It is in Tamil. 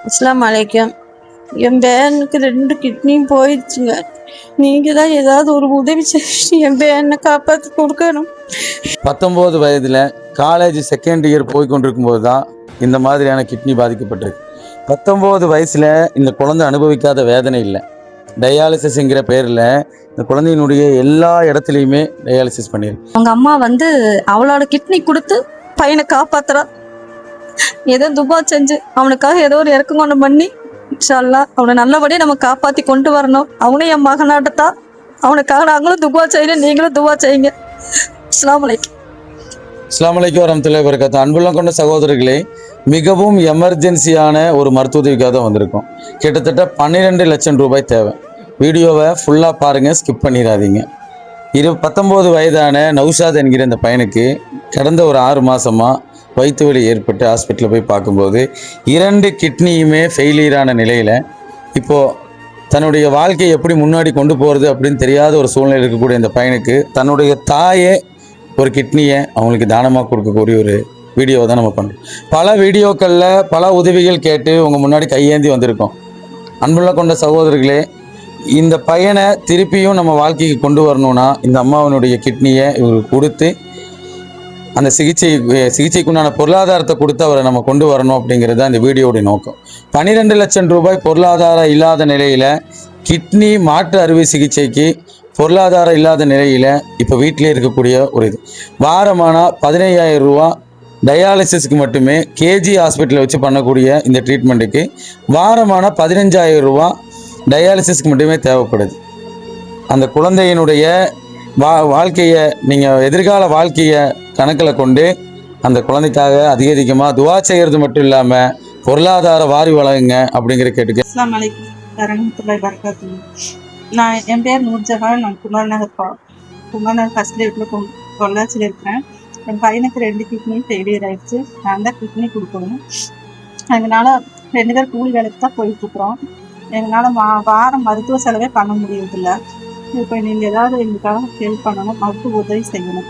அஸ்ஸலாமு அலைக்கும். என் பேரனுக்கு 2 கிட்னியும் போயிடுச்சுங்க. நீங்கள் தான் ஏதாவது ஒரு உதவி செஞ்சு என் பேரனை காப்பாற்றி கொடுக்கணும். 19 வயதில் காலேஜ் செகண்ட் இயர் போய் கொண்டிருக்கும் போது தான் இந்த மாதிரியான கிட்னி பாதிக்கப்பட்டிருக்கு. 19 வயசில் இந்த குழந்தை அனுபவிக்காத வேதனை இல்லை. டயாலிசிஸ்ங்கிற பேரில் இந்த குழந்தையினுடைய எல்லா இடத்துலையுமே டயாலிசிஸ் பண்ணியிருக்கு. அவங்க அம்மா அவளோட கிட்னி கொடுத்து பையனை காப்பாத்துறா. ஏதோ துபா செஞ்சு அவனுக்காக ஏதோ ஒரு இறக்குங்கொண்டு பண்ணி இன்ஷா அல்லாஹ் அவனை நல்லபடியாக நம்ம காப்பாற்றி கொண்டு வரணும். அவனும் என் மகனாட்டத்தான். அவனுக்காக நாங்களும் துபா செய்யணும், நீங்களும் துபா செய்யுங்க. அஸ்ஸலாமு அலைக்கும். அஸ்ஸலாமு அலைக்கும் வரஹ்மத்துல்லாஹி வபரகாத்துஹு. அன்புள்ள கொண்ட சகோதரர்களே, மிகவும் எமர்ஜென்சியான ஒரு மருத்துவ உதவிக்காக தான் வந்திருக்கோம். கிட்டத்தட்ட 12 லட்சம் ரூபாய் தேவை. வீடியோவை ஃபுல்லாக பாருங்கள், ஸ்கிப் பண்ணிடாதீங்க. 19 வயதான நௌஷாத் என்கிற இந்த பையனுக்கு கடந்த ஒரு 6 மாதமாக வயிற்று வலி ஏற்பட்டு ஹாஸ்பிட்டலில் போய் பார்க்கும்போது 2 கிட்னியுமே ஃபெயிலியரான நிலையில் இப்போது தன்னுடைய வாழ்க்கையை எப்படி முன்னாடி கொண்டு போகிறது அப்படின்னு தெரியாத ஒரு சூழ்நிலை இருக்கக்கூடிய இந்த பையனுக்கு தன்னுடைய தாயே ஒரு கிட்னியை அவங்களுக்கு தானமாக கொடுக்கக்கூடிய ஒரு வீடியோவை தான் நம்ம பண்ணுறோம். பல வீடியோக்களில் பல உதவிகள் கேட்டு உங்கள் முன்னாடி கையேந்தி வந்திருக்கோம். அன்புள்ள கொண்ட சகோதரர்களே, இந்த பையனை திருப்பியும் நம்ம வாழ்க்கைக்கு கொண்டு வரணும்னா இந்த அம்மாவனுடைய கிட்னியை இவருக்கு கொடுத்து அந்த சிகிச்சைக்குண்டான பொருளாதாரத்தை கொடுத்து அவரை நம்ம கொண்டு வரணும் அப்படிங்கிறது தான் இந்த வீடியோடைய நோக்கம். 12 லட்சம் ரூபாய் பொருளாதாரம் இல்லாத நிலையில் கிட்னி மாற்று அறுவை சிகிச்சைக்கு பொருளாதாரம் இல்லாத நிலையில் இப்போ வீட்டிலே இருக்கக்கூடிய ஒரு இது வாரமான 15,000 ரூபா டயாலிசிஸ்க்கு மட்டுமே கேஜி ஹாஸ்பிட்டலில் வச்சு பண்ணக்கூடிய இந்த ட்ரீட்மெண்ட்டுக்கு வாரமான 15,000 ரூபா டயாலிசிஸ்க்கு மட்டுமே தேவைப்படுது. அந்த குழந்தையினுடைய வாழ்க்கையை நீங்கள் எதிர்கால வாழ்க்கையை கணக்கில் கொண்டு அந்த குழந்தைக்காக அதிகமாக துவா செய்கிறது மட்டும் இல்லாமல் பொருளாதார வாரி வழங்குங்க அப்படிங்கிற கேட்டுக்க. அஸ்ஸலாமு அலைக்கும் வரஹ்மத்துல்லாஹி வபரகாத்துஹு. என் பேர் நூர்ஜஹான். நான் குமார் நகர் ஃபர்ஸ்ட் லேட்டில் பொள்ளாச்சியில் இருக்கிறேன். என் பையனுக்கு 2 கிட்னி ஃபெயிலியர் ஆயிடுச்சு. நான் தான் கிட்னி கொடுக்கணும். அதனால் 2 பேர் கூலி வேலைக்கு தான் போயிட்டுருக்குறோம். எங்களால் வாரம் மருத்துவ செலவே பண்ண முடியறதில்ல. இப்போ நீங்கள் ஏதாவது எங்களுக்காக ஹெல்ப் பண்ணணும், மருத்துவ உதவி செய்யணும்.